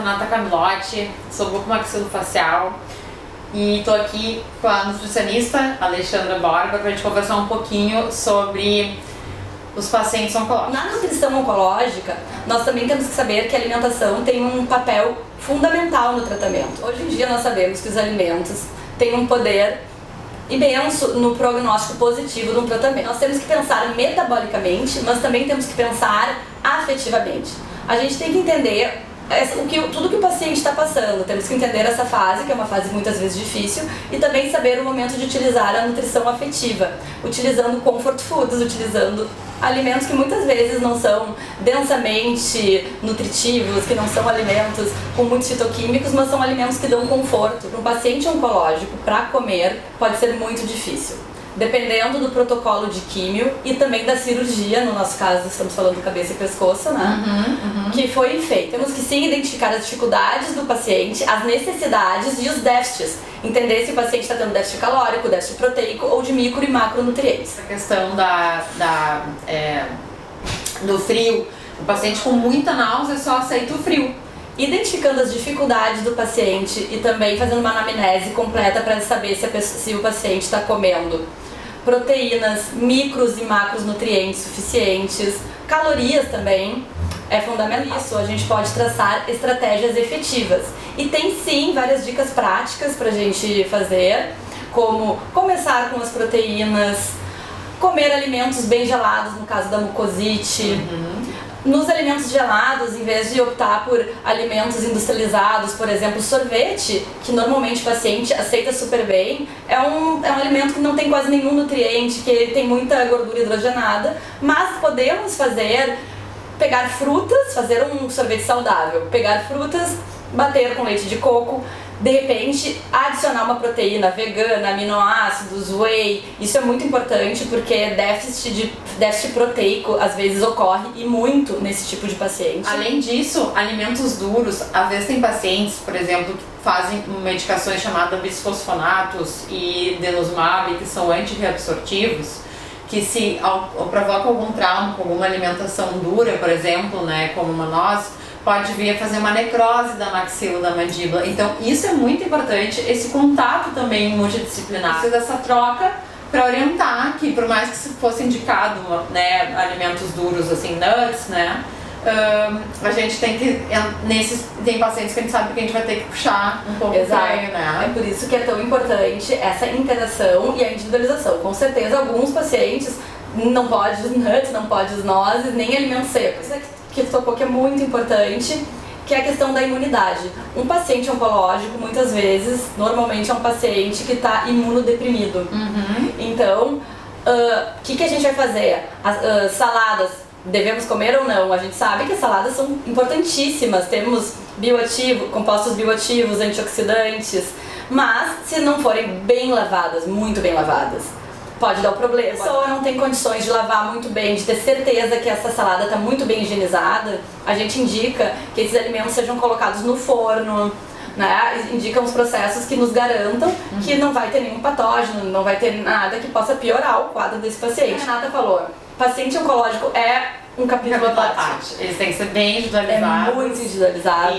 Renata Camilotti, sou bucomaxilofacial e tô aqui com a nutricionista Alexandra Borba pra gente conversar um pouquinho sobre os pacientes oncológicos. Na nutrição oncológica, nós também temos que saber que a alimentação tem um papel fundamental no tratamento. Hoje em dia nós sabemos que os alimentos têm um poder imenso no prognóstico positivo de um tratamento. Nós temos que pensar metabolicamente, mas também temos que pensar afetivamente. A gente tem que entender tudo que o paciente está passando, temos que entender essa fase, que é uma fase muitas vezes difícil, e também saber o momento de utilizar a nutrição afetiva, utilizando comfort foods, utilizando alimentos que muitas vezes não são densamente nutritivos, que não são alimentos com muitos fitoquímicos, mas são alimentos que dão conforto. Para um paciente oncológico, para comer, pode ser muito difícil, dependendo do protocolo de químio e também da cirurgia, no nosso caso estamos falando de cabeça e pescoço, né? Que foi feita. Temos que sim identificar as dificuldades do paciente, as necessidades e os déficits. Entender se o paciente está tendo déficit calórico, déficit proteico ou de micro e macronutrientes. A questão do frio, o paciente com muita náusea só aceita o frio. Identificando as dificuldades do paciente e também fazendo uma anamnese completa para saber se o paciente está comendo proteínas, micros e macronutrientes suficientes, calorias também, é fundamental. Isso, a gente pode traçar estratégias efetivas. E tem sim várias dicas práticas para a gente fazer, como começar com as proteínas, comer alimentos bem gelados, no caso da mucosite. Nos alimentos gelados, em vez de optar por alimentos industrializados, por exemplo, sorvete, que normalmente o paciente aceita super bem, é um alimento que não tem quase nenhum nutriente, que tem muita gordura hidrogenada, mas podemos pegar frutas, fazer um sorvete saudável, pegar frutas, bater com leite de coco, de repente adicionar uma proteína vegana, aminoácidos, whey. Isso é muito importante porque déficit proteico às vezes ocorre e muito nesse tipo de paciente. Além disso, alimentos duros, às vezes tem pacientes, por exemplo, que fazem medicações chamadas bisfosfonatos e denosumab, que são antirreabsortivos, que se provoca algum trauma com alguma alimentação dura, por exemplo, né, como uma noz, pode vir a fazer uma necrose da maxila, da mandíbula. Então isso é muito importante, esse contato também multidisciplinar. Precisa dessa troca para orientar que, por mais que fosse indicado, né, alimentos duros, assim, nuts, né, a gente tem que, tem pacientes que a gente sabe que a gente vai ter que puxar um pouco o freio, né? É por isso que é tão importante essa interação e a individualização. Com certeza alguns pacientes não pode os nuts, não pode os nozes, nem alimentos secos. Que tocou que é muito importante, que é a questão da imunidade. Um paciente oncológico, muitas vezes, normalmente é um paciente que está imunodeprimido. Então, o que a gente vai fazer? Saladas, devemos comer ou não? A gente sabe que as saladas são importantíssimas, temos compostos bioativos, antioxidantes, mas se não forem bem lavadas, muito bem lavadas, pode dar o problema. Se a pessoa não tem condições de lavar muito bem, de ter certeza que essa salada está muito bem higienizada, a gente indica que esses alimentos sejam colocados no forno, né? Indicam os processos que nos garantam que não vai ter nenhum patógeno, não vai ter nada que possa piorar o quadro desse paciente. A Renata falou, paciente oncológico é um capítulo à parte. Eles têm que ser bem individualizados. É muito individualizado.